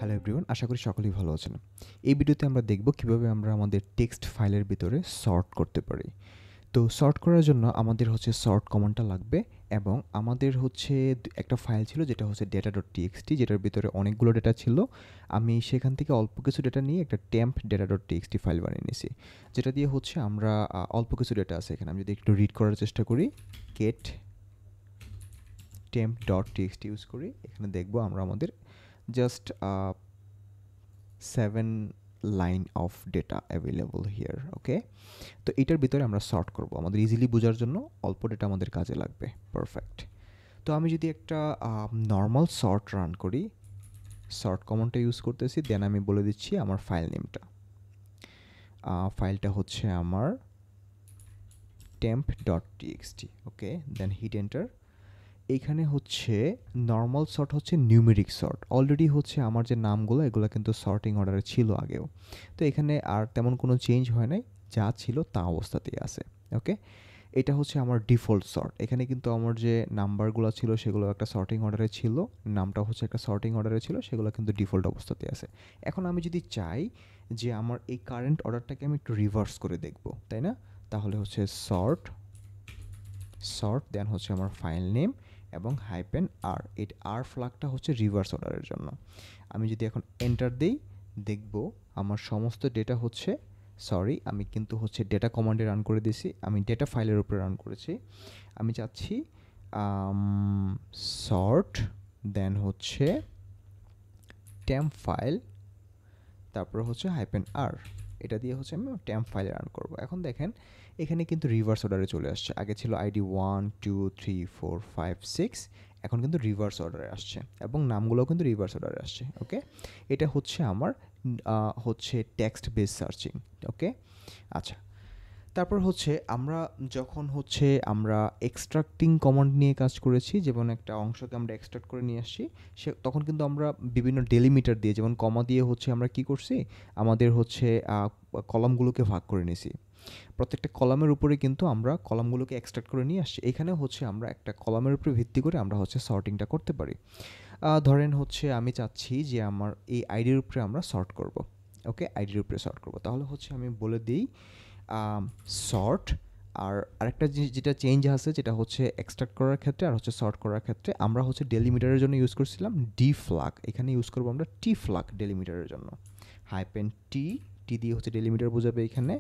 Hello everyone, আশা করি সকলেই ভালো আছেন। এই ভিডিওতে আমরা দেখব কিভাবে আমরা আমাদের টেক্সট ফাইলের ভিতরে সর্ট করতে পারি। তো সর্ট করার জন্য আমাদের হচ্ছে সর্ট কমান্ডটা লাগবে এবং আমাদের হচ্ছে একটা ফাইল ছিল যেটা হচ্ছে data.txt, যেটার ভিতরে অনেকগুলো ডেটা ছিল। আমি সেখান থেকে অল্প কিছু ডেটা নিয়ে একটা temp data.txt ফাইল বানিয়ে নিয়েছি, যেটা দিয়ে হচ্ছে আমরা অল্প কিছু ডেটা আছে এখানে। আমি যদি একটু রিড করার চেষ্টা করি, get temp.txt ইউজ করি, এখানে দেখব আমরা আমাদের just 7 line of data available here. Okay, তো এটার ভিতরে আমরা সর্ট করব আমাদের ইজিলি বোঝার জন্য। অল্প ডেটা আমাদের কাজে লাগবে। পারফেক্ট। তো আমি যদি একটা নর্মাল সর্ট রান করি, সর্ট কমান্ডটা ইউজ করতেছি, দেন আমি বলে দিচ্ছি আমার ফাইল নেমটা। ফাইলটা হচ্ছে আমার temp.txt। ওকে, দেন হিট এন্টার। এইখানে হচ্ছে নর্মাল সর্ট হচ্ছে নিউমেরিক সর্ট। অলরেডি হচ্ছে আমার যে নামগুলো এগুলো কিন্তু সর্টিং অর্ডারে ছিল আগেও, তো এখানে আর তেমন কোনো চেঞ্জ হয় নাই, যা ছিল তা অবস্থাতেই আছে। ওকে, এটা হচ্ছে আমার ডিফল্ট সর্ট। এখানে কিন্তু আমার যে নাম্বারগুলো ছিল সেগুলো একটা সর্টিং অর্ডারে ছিল, নামটা হচ্ছে একটা সর্টিং অর্ডারে ছিল, সেগুলো কিন্তু ডিফল্ট অবস্থাতে আছে। এখন আমি যদি চাই যে আমার এই কারেন্ট অর্ডারটাকে আমি একটু রিভার্স করে দেখব, তাই না? তাহলে হচ্ছে সর্ট দেন হচ্ছে আমার ফাইল নেম এবং হাইপেন আর। এই আর ফ্ল্যাগটা হচ্ছে রিভার্স অর্ডারের জন্য। আমি যদি এখন এন্টার দেই, দেখব আমার সমস্ত ডেটা হচ্ছে, সরি আমি কিন্তু হচ্ছে ডেটা কমান্ডে রান করে দিয়েছি, আমি ডেটা ফাইলের উপরে রান করেছি। আমি চাচ্ছি সর্ট দেন হচ্ছে টেম্প ফাইল, তারপর হচ্ছে হাইপেন আর। এটা দিয়ে হচ্ছে আমি টেম্প ফাইলে রান করব। এখন দেখেন এখানে কিন্তু রিভার্স অর্ডারে চলে আসছে। আগে ছিল আইডি 1 2 3 4 5 6, এখন কিন্তু রিভার্স অর্ডারে আসছে এবং নামগুলোও কিন্তু রিভার্স অর্ডারে আসছে। ওকে, এটা হচ্ছে আমার হচ্ছে টেক্সট বেস সার্চিং। ওকে, আচ্ছা। তারপর হচ্ছে আমরা যখন হচ্ছে আমরা এক্সট্রাক্টিং কমান্ড নিয়ে কাজ করেছি, যেমন একটা অংশকে আমরা এক্সট্রাক্ট করে নিয়ে আসছি, তখন কিন্তু আমরা বিভিন্ন ডেলিমিটার দিয়ে, যেমন কমা দিয়ে হচ্ছে আমরা কি করছি, আমাদের হচ্ছে কলামগুলোকে ভাগ করে নিয়েছি। প্রত্যেকটা কলামের উপরে কিন্তু আমরা কলামগুলোকে এক্সট্রাক্ট করে নিয়ে আসছি। এখানে হচ্ছে আমরা একটা কলামের উপরে ভিত্তি করে আমরা হচ্ছে সর্টিংটা করতে পারি। ধরেন হচ্ছে আমি চাচ্ছি যে আমার এই আইডির উপরে আমরা সর্ট করব। ওকে, আইডির উপরে সর্ট করব, তাহলে হচ্ছে আমি বলে দিই সর্ট। আর আরেকটা জিনিস যেটা চেঞ্জ আছে, যেটা হচ্ছে এক্সট্রাক্ট করার ক্ষেত্রে আর হচ্ছে সর্ট করার ক্ষেত্রে, আমরা হচ্ছে ডেলিমিটারের জন্য ইউজ করছিলাম ডি ফ্ল্যাগ, এখানে ইউজ করবো আমরা টি ফ্ল্যাগ ডেলিমিটারের জন্য। হাইপেন টি, টি দিয়ে হচ্ছে ডেলিমিটার বোঝাবে এখানে।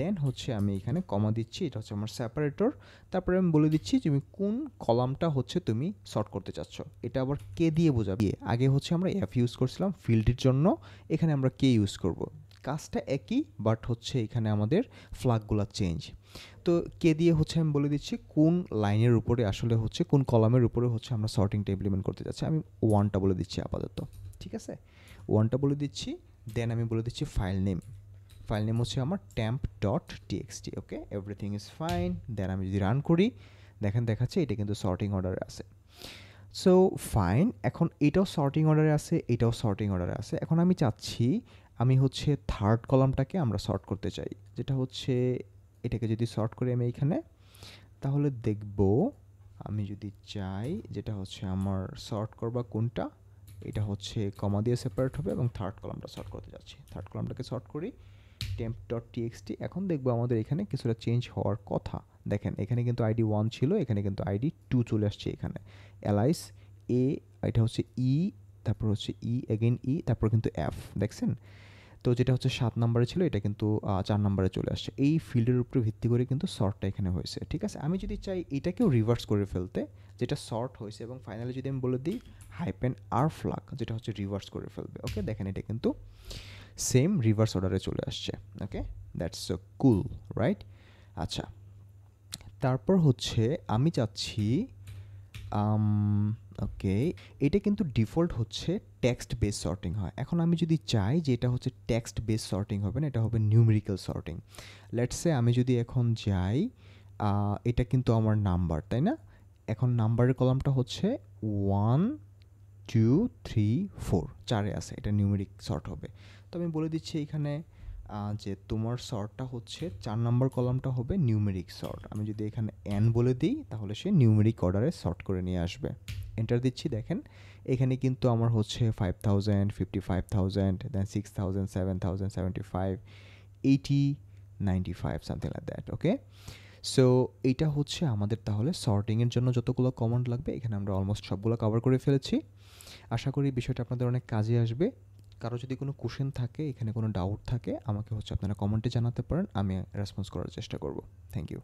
দেন হচ্ছে আমি এখানে কমা দিচ্ছি, এটা হচ্ছে আমার সেপারেটর। তারপরে আমি বলে দিচ্ছি তুমি কোন কলামটা হচ্ছে তুমি সর্ট করতে চাচ্ছ। এটা আবার কে দিয়ে বোঝাবে, আগে হচ্ছে আমরা এফ ইউজ করছিলাম ফিল্ডের জন্য, এখানে আমরা কে ইউজ করব। কাজটা একই, বাট হচ্ছে এখানে আমাদের ফ্ল্যাগগুলো চেঞ্জ। তো কে দিয়ে হচ্ছে আমি বলে দিচ্ছি কোন লাইনের উপরে আসলে হচ্ছে কোন কলামের উপরে হচ্ছে আমরা সর্টিংটা ইমপ্লিমেন্ট করতে যাচ্ছি। আমি ওয়ানটা বলে দিচ্ছি আপাতত, ঠিক আছে? ওয়ানটা বলে দিচ্ছি, দেন আমি বলে দিচ্ছি ফাইল নেম। ফাইল নেম হচ্ছে আমার temp.txt। Okay, everything is fine. Then আমি যদি রান করি, দেখেন দেখাচ্ছে এটা কিন্তু সর্টিং অর্ডারে আছে। সো ফাইন, এখন এটাও সর্টিং অর্ডারে আছে, এটাও সর্টিং অর্ডারে আছে। এখন আমি চাচ্ছি আমি হচ্ছে থার্ড কলামটাকে আমরা সর্ট করতে চাই, যেটা হচ্ছে এটাকে যদি সর্ট করি আমি এইখানে, তাহলে দেখব আমি যদি চাই যেটা হচ্ছে আমার সর্ট করবা কোনটা, এটা হচ্ছে কমা দিয়ে সেপারেট হবে এবং থার্ড কলামটা সর্ট করতে যাচ্ছি। থার্ড কলামটাকে সর্ট করি temp.txt। এখন দেখবো আমাদের এখানে কিছুটা চেঞ্জ হওয়ার কথা। দেখেন এখানে কিন্তু আইডি 1 ছিল, এখানে কিন্তু আইডি 2 চলে আসছে। এখানে এলাইস এ, এটা হচ্ছে ই, তারপর হচ্ছে ই এগেইন ই, তারপর কিন্তু এফ, দেখছেন? তো যেটা হচ্ছে 7 নম্বরে ছিল এটা কিন্তু 4 নম্বরে চলে আসছে। এই ফিল্ডের উপরে ভিত্তি করে কিন্তু সর্টটা এখানে হয়েছে, ঠিক আছে? আমি যদি চাই এটাকেও রিভার্স করে ফেলতে, যেটা সর্ট হয়েছে, এবং ফাইনালি যদি আমি বলে দিই হাইপেন আর ফ্ল্যাগ, যেটা হচ্ছে রিভার্স করে ফেলবে। ওকে, দেখেন এটা কিন্তু সেম রিভার্স অর্ডারে চলে আসছে। ওকে, দ্যাটস সো কুল, রাইট? আচ্ছা, তারপর হচ্ছে আমি চাচ্ছি ওকে, এটা কিন্তু ডিফল্ট হচ্ছে টেক্সট বেস সর্টিং হয়। এখন আমি যদি চাই যে এটা হচ্ছে টেক্সট বেস সর্টিং হবে না, এটা হবে নিউমেরিক্যাল সর্টিং। লেটস সে আমি যদি এখন যাই, এটা কিন্তু আমার নাম্বার, তাই না? এখন নাম্বারের কলামটা হচ্ছে 1 2 3 4, 4-এ আছে, এটা নিউমেরিক সর্ট হবে। তো আমি বলে দিচ্ছি এখানে যে তোমার সর্টটা হচ্ছে 4 নম্বর কলামটা হবে নিউমেরিক সর্ট। আমি যদি এখানে এন বলে দিই, তাহলে সে নিউমেরিক অর্ডারে সর্ট করে নিয়ে আসবে। এন্টার দিচ্ছি, দেখেন এখানে কিন্তু আমার হচ্ছে 5000, 55,000, দেন 6000, 7000, 75, 80, 95, something like that. Okay, so এইটা হচ্ছে আমাদের তাহলে সর্টিংয়ের জন্য যতগুলো কমান্ড লাগবে, এখানে আমরা অলমোস্ট সবগুলো কভার করে ফেলেছি। আশা করি বিষয়টা আপনাদের অনেক কাজে আসবে। কারো যদি কোনো কোশ্চেন থাকে, এখানে কোনো ডাউট থাকে, আমাকে হচ্ছে আপনারা কমেন্টে জানাতে পারেন, আমি রেসপন্স করার চেষ্টা করব। Thank you.